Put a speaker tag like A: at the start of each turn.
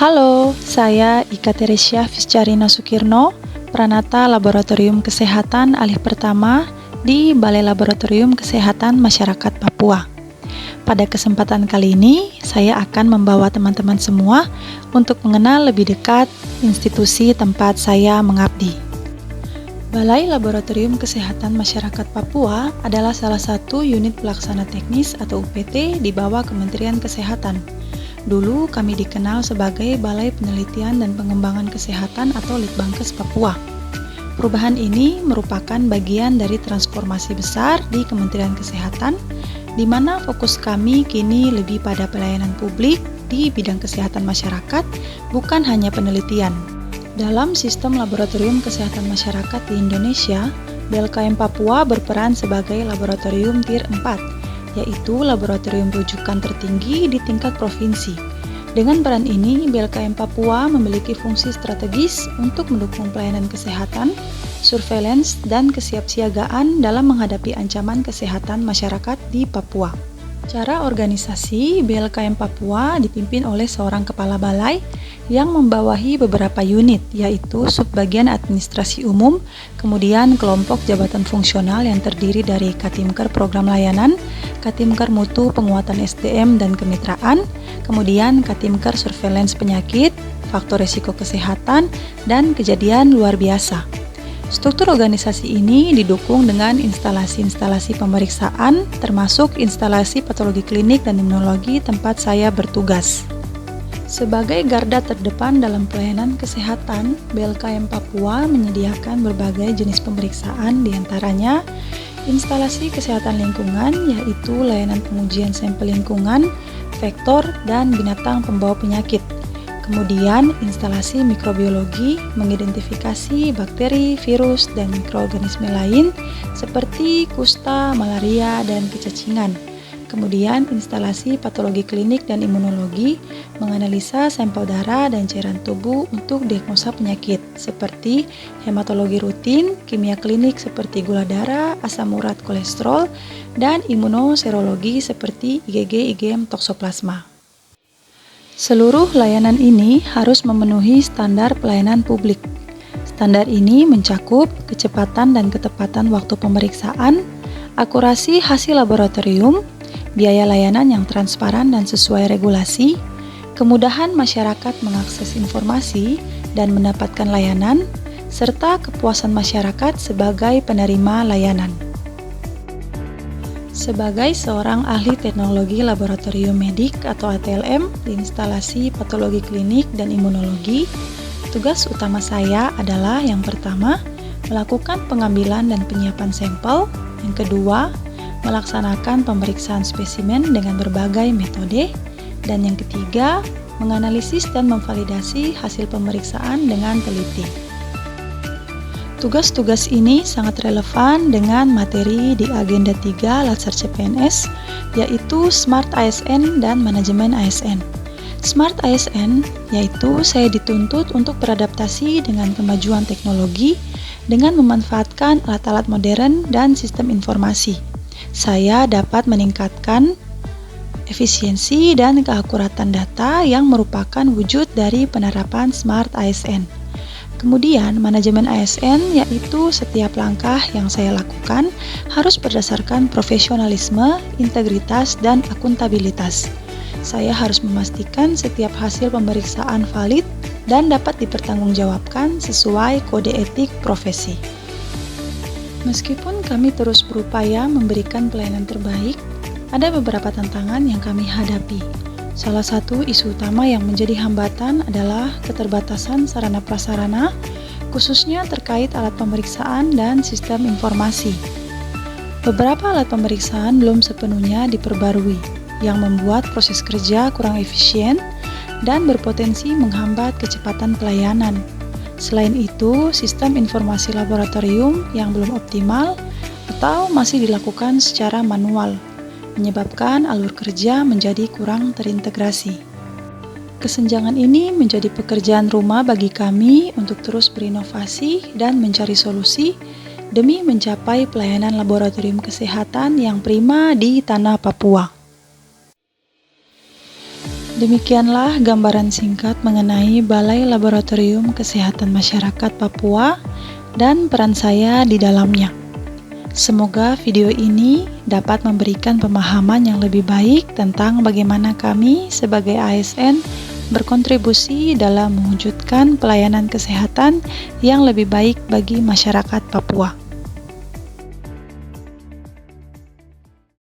A: Halo, saya Ika Teresia Fiscarina Sukirno, Pranata Laboratorium Kesehatan Alih Pertama di Balai Laboratorium Kesehatan Masyarakat Papua. Pada kesempatan kali ini, saya akan membawa teman-teman semua untuk mengenal lebih dekat institusi tempat saya mengabdi. Balai Laboratorium Kesehatan Masyarakat Papua adalah salah satu unit pelaksana teknis atau UPT di bawah Kementerian Kesehatan. Dulu kami dikenal sebagai Balai Penelitian dan Pengembangan Kesehatan atau Litbangkes Papua. Perubahan ini merupakan bagian dari transformasi besar di Kementerian Kesehatan, di mana fokus kami kini lebih pada pelayanan publik di bidang kesehatan masyarakat, bukan hanya penelitian. Dalam sistem laboratorium kesehatan masyarakat di Indonesia, BLKM Papua berperan sebagai laboratorium Tier 4, yaitu laboratorium rujukan tertinggi di tingkat provinsi. Dengan peran ini, BLKM Papua memiliki fungsi strategis untuk mendukung pelayanan kesehatan, surveillance, dan kesiapsiagaan dalam menghadapi ancaman kesehatan masyarakat di Papua. Cara organisasi BLKM Papua dipimpin oleh seorang kepala balai yang membawahi beberapa unit, yaitu Subbagian Administrasi Umum, kemudian kelompok jabatan fungsional yang terdiri dari Katimker Program Layanan, Katimker Mutu Penguatan SDM dan Kemitraan, kemudian Katimker Surveillance Penyakit, Faktor Risiko Kesehatan, dan Kejadian Luar Biasa. Struktur organisasi ini didukung dengan instalasi-instalasi pemeriksaan, termasuk instalasi patologi klinik dan imunologi tempat saya bertugas. Sebagai garda terdepan dalam pelayanan kesehatan, BLKM Papua menyediakan berbagai jenis pemeriksaan, diantaranya instalasi kesehatan lingkungan, yaitu layanan pengujian sampel lingkungan, vektor, dan binatang pembawa penyakit. Kemudian, instalasi mikrobiologi mengidentifikasi bakteri, virus, dan mikroorganisme lain seperti kusta, malaria, dan kecacingan. Kemudian, instalasi patologi klinik dan imunologi menganalisa sampel darah dan cairan tubuh untuk diagnosa penyakit seperti hematologi rutin, kimia klinik seperti gula darah, asam urat kolesterol, dan imunoserologi seperti IgG, IgM, toksoplasma. Seluruh layanan ini harus memenuhi standar pelayanan publik. Standar ini mencakup kecepatan dan ketepatan waktu pemeriksaan, akurasi hasil laboratorium, biaya layanan yang transparan dan sesuai regulasi, kemudahan masyarakat mengakses informasi dan mendapatkan layanan, serta kepuasan masyarakat sebagai penerima layanan. Sebagai seorang ahli teknologi laboratorium medik atau ATLM di instalasi patologi klinik dan imunologi, tugas utama saya adalah yang pertama, melakukan pengambilan dan penyiapan sampel, yang kedua, melaksanakan pemeriksaan spesimen dengan berbagai metode, dan yang ketiga, menganalisis dan memvalidasi hasil pemeriksaan dengan teliti. Tugas-tugas ini sangat relevan dengan materi di Agenda 3 Latsar CPNS, yaitu Smart ASN dan Manajemen ASN. Smart ASN yaitu saya dituntut untuk beradaptasi dengan kemajuan teknologi dengan memanfaatkan alat-alat modern dan sistem informasi. Saya dapat meningkatkan efisiensi dan keakuratan data yang merupakan wujud dari penerapan Smart ASN. Kemudian, manajemen ASN yaitu setiap langkah yang saya lakukan harus berdasarkan profesionalisme, integritas, dan akuntabilitas. Saya harus memastikan setiap hasil pemeriksaan valid dan dapat dipertanggungjawabkan sesuai kode etik profesi. Meskipun kami terus berupaya memberikan pelayanan terbaik, ada beberapa tantangan yang kami hadapi. Salah satu isu utama yang menjadi hambatan adalah keterbatasan sarana prasarana, khususnya terkait alat pemeriksaan dan sistem informasi. Beberapa alat pemeriksaan belum sepenuhnya diperbarui, yang membuat proses kerja kurang efisien dan berpotensi menghambat kecepatan pelayanan. Selain itu, sistem informasi laboratorium yang belum optimal atau masih dilakukan secara manual, menyebabkan alur kerja menjadi kurang terintegrasi. Kesenjangan ini menjadi pekerjaan rumah bagi kami untuk terus berinovasi dan mencari solusi demi mencapai pelayanan laboratorium kesehatan yang prima di tanah Papua. Demikianlah gambaran singkat mengenai Balai Laboratorium Kesehatan Masyarakat Papua dan peran saya di dalamnya. Semoga video ini dapat memberikan pemahaman yang lebih baik tentang bagaimana kami sebagai ASN berkontribusi dalam mewujudkan pelayanan kesehatan yang lebih baik bagi masyarakat Papua.